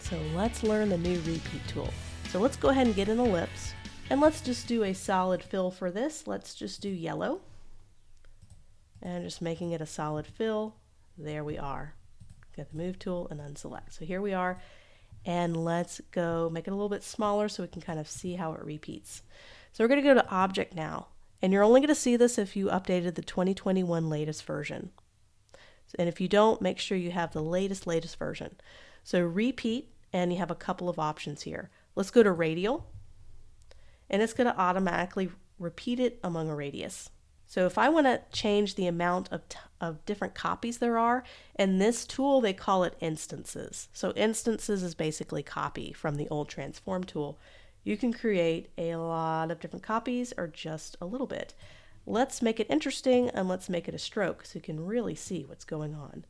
So let's learn the new repeat tool. So let's go ahead and get an ellipse, and let's just do a solid fill for this. Let's just do yellow, and just making it a solid fill. There we are. Get the move tool and unselect. So here we are, and let's go make it a little bit smaller so we can kind of see how it repeats. So we're going to go to Object now, and you're only going to see this if you updated the 2021 latest version. And if you don't, make sure you have the latest version. So repeat, and you have a couple of options here. Let's go to radial, and it's going to automatically repeat it among a radius. So if I want to change the amount of different copies there are, in this tool they call it instances. So instances is basically copy from the old transform tool. You can create a lot of different copies or just a little bit. Let's make it interesting, and let's make it a stroke so you can really see what's going on.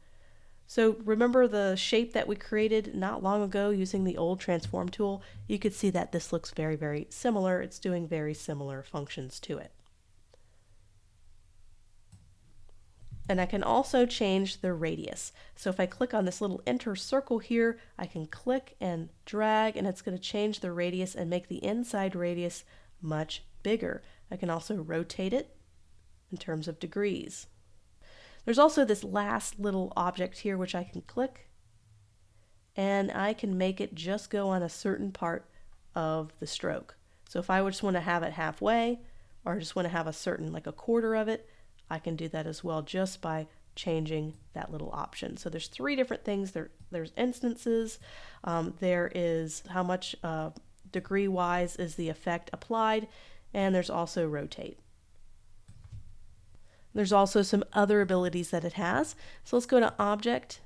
So remember the shape that we created not long ago using the old transform tool? You could see that this looks very, very similar. It's doing very similar functions to it. And I can also change the radius. So if I click on this little enter circle here, I can click and drag, and it's going to change the radius and make the inside radius much bigger. I can also rotate it in terms of degrees. There's also this last little object here which I can click, and I can make it just go on a certain part of the stroke. So if I just want to have it halfway, or I just want to have a certain, like a quarter of it, I can do that as well just by changing that little option. So there's three different things. There's instances, there is how much degree wise is the effect applied, and there's also rotate. There's also some other abilities that it has. So let's go to Object,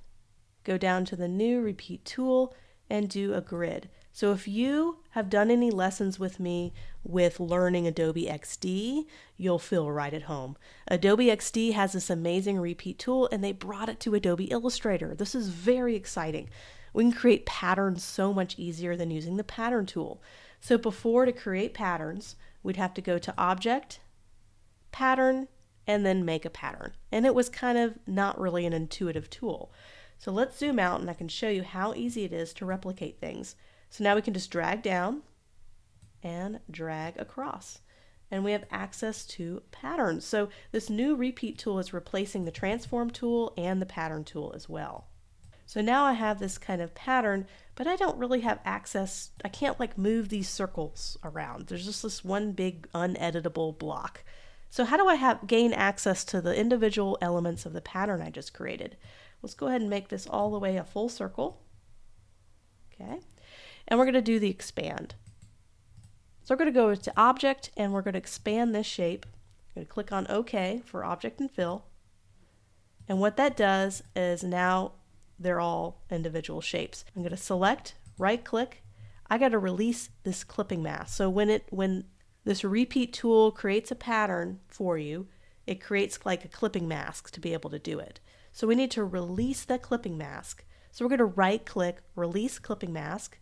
go down to the new repeat tool, and do a grid. So if you have done any lessons with me with learning Adobe XD, you'll feel right at home. Adobe XD has this amazing repeat tool, and they brought it to Adobe Illustrator. This is very exciting. We can create patterns so much easier than using the pattern tool. So before, to create patterns, we'd have to go to Object, Pattern, and then make a pattern. And it was kind of not really an intuitive tool. So let's zoom out, and I can show you how easy it is to replicate things. So now we can just drag down and drag across, and we have access to patterns. So this new repeat tool is replacing the transform tool and the pattern tool as well. So now I have this kind of pattern, but I don't really have access. I can't like move these circles around. There's just this one big uneditable block. So how do I gain access to the individual elements of the pattern I just created? Let's go ahead and make this all the way a full circle. Okay. And we're going to do the expand. So we're going to go to Object, and we're going to expand this shape. I'm going to click on OK for Object and Fill. And what that does is now they're all individual shapes. I'm going to select, right click. I got to release this clipping mask. So when this repeat tool creates a pattern for you, it creates like a clipping mask to be able to do it. So we need to release that clipping mask. So we're going to right click, release clipping mask.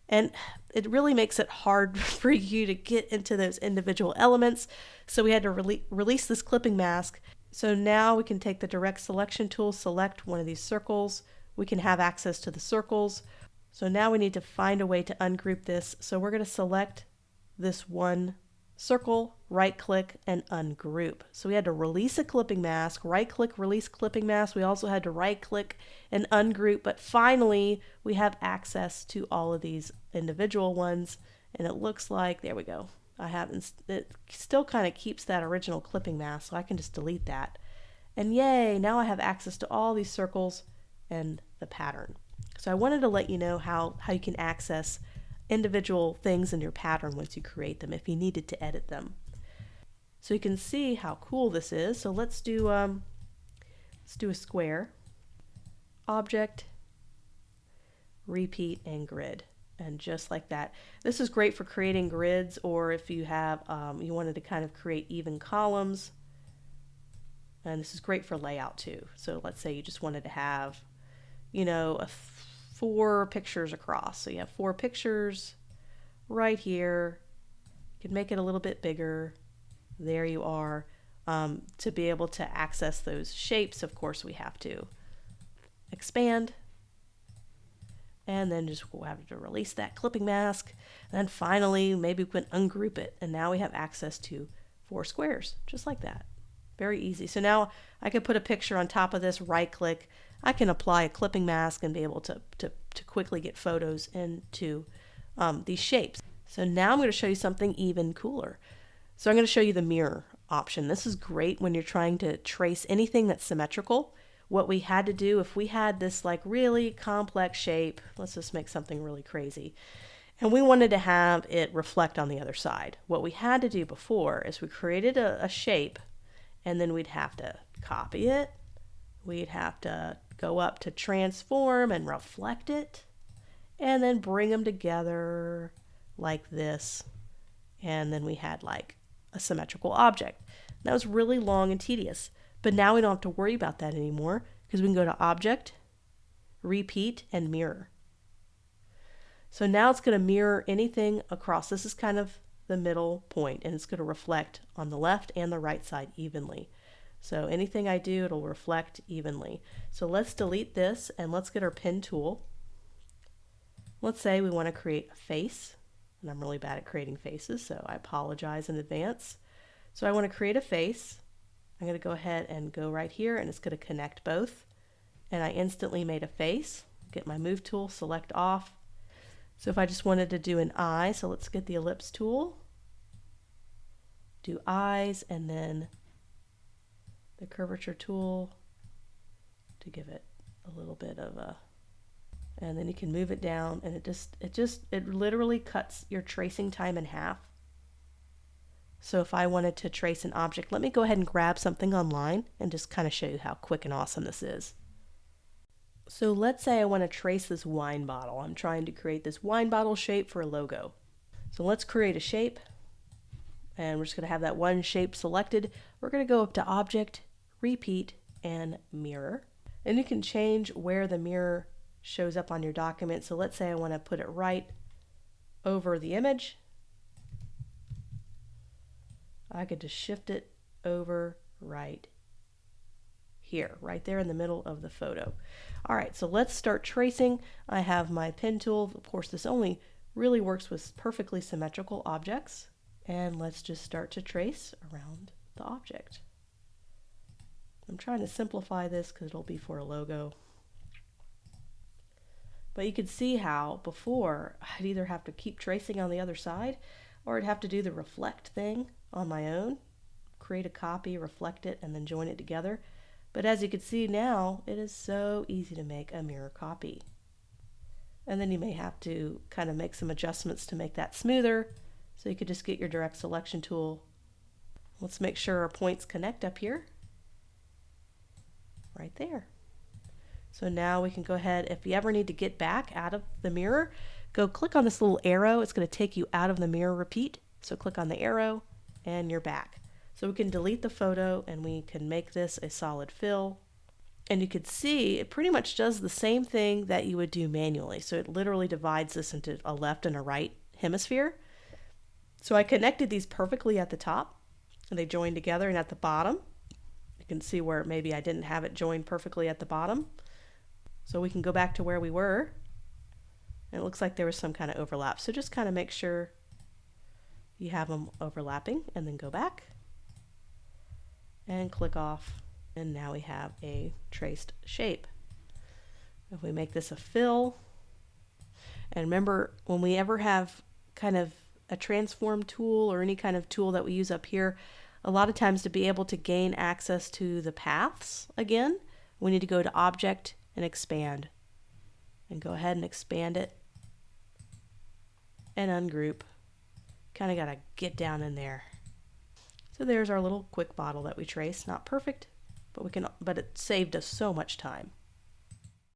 And it really makes it hard for you to get into those individual elements. So we had to release this clipping mask. So now we can take the direct selection tool, select one of these circles. We can have access to the circles. So now we need to find a way to ungroup this. So we're going to select this one circle, right click, and ungroup. So we had to release a clipping mask, right click, release clipping mask. We also had to right click and ungroup, but finally we have access to all of these individual ones, and it looks like, there we go. It still kind of keeps that original clipping mask, so I can just delete that. And yay, now I have access to all these circles and the pattern. So I wanted to let you know how you can access individual things in your pattern once you create them if you needed to edit them. So you can see how cool this is. So let's do a square, Object, Repeat, and Grid. And just like that. This is great for creating grids, or if you have you wanted to kind of create even columns. And this is great for layout too. So let's say you just wanted to have, you know, 4 pictures across. So you have 4 pictures right here. You can make it a little bit bigger. There you are. To be able to access those shapes, of course, we have to expand, and then just we'll have to release that clipping mask. And then finally, maybe we can ungroup it. And now we have access to 4 squares, just like that. Very easy. So now I could put a picture on top of this, right click. I can apply a clipping mask and be able to quickly get photos into these shapes. So now I'm going to show you something even cooler. So I'm going to show you the mirror option. This is great when you're trying to trace anything that's symmetrical. What we had to do, if we had this like really complex shape, let's just make something really crazy, and we wanted to have it reflect on the other side. What we had to do before is we created a shape, and then we'd have to copy it. We'd have to go up to transform and reflect it, and then bring them together like this. And then we had like a symmetrical object. That was really long and tedious. But now we don't have to worry about that anymore because we can go to Object, Repeat, and Mirror. So now it's going to mirror anything across. This is kind of the middle point, and it's going to reflect on the left and the right side evenly. So anything I do, it'll reflect evenly. So let's delete this and let's get our pen tool. Let's say we want to create a face, and I'm really bad at creating faces, so I apologize in advance. So I want to create a face. I'm going to go ahead and go right here, and it's going to connect both. And I instantly made a face. Get my move tool, select off. So if I just wanted to do an eye, so let's get the ellipse tool, do eyes, and then the curvature tool to give it a little bit of a, and then you can move it down, and it literally cuts your tracing time in half. So if I wanted to trace an object, let me go ahead and grab something online and just kind of show you how quick and awesome this is. So let's say I want to trace this wine bottle. I'm trying to create this wine bottle shape for a logo. So let's create a shape, and we're just going to have that one shape selected. We're going to go up to Object, Repeat, and Mirror. And you can change where the mirror shows up on your document. So let's say I want to put it right over the image. I could just shift it over right here, right there in the middle of the photo. All right, so let's start tracing. I have my pen tool. Of course, this only really works with perfectly symmetrical objects. And let's just start to trace around the object. I'm trying to simplify this because it'll be for a logo. But you can see how before I'd either have to keep tracing on the other side, or I'd have to do the reflect thing on my own, create a copy, reflect it, and then join it together. But as you can see now, it is so easy to make a mirror copy. And then you may have to kind of make some adjustments to make that smoother. So you could just get your direct selection tool. Let's make sure our points connect up here. Right there. So now we can go ahead, if you ever need to get back out of the mirror, go click on this little arrow. It's going to take you out of the mirror repeat. So click on the arrow and you're back. So we can delete the photo and we can make this a solid fill. And you can see it pretty much does the same thing that you would do manually. So it literally divides this into a left and a right hemisphere. So I connected these perfectly at the top and they joined together, and at the bottom you can see where maybe I didn't have it joined perfectly at the bottom. So we can go back to where we were, and it looks like there was some kind of overlap. So just kind of make sure you have them overlapping and then go back and click off, and now we have a traced shape. If we make this a fill, and remember when we ever have kind of a transform tool or any kind of tool that we use up here, a lot of times to be able to gain access to the paths again, we need to go to Object and Expand, and go ahead and expand it and ungroup. Kind of got to get down in there. So there's our little quick bottle that we traced. Not perfect, but it saved us so much time.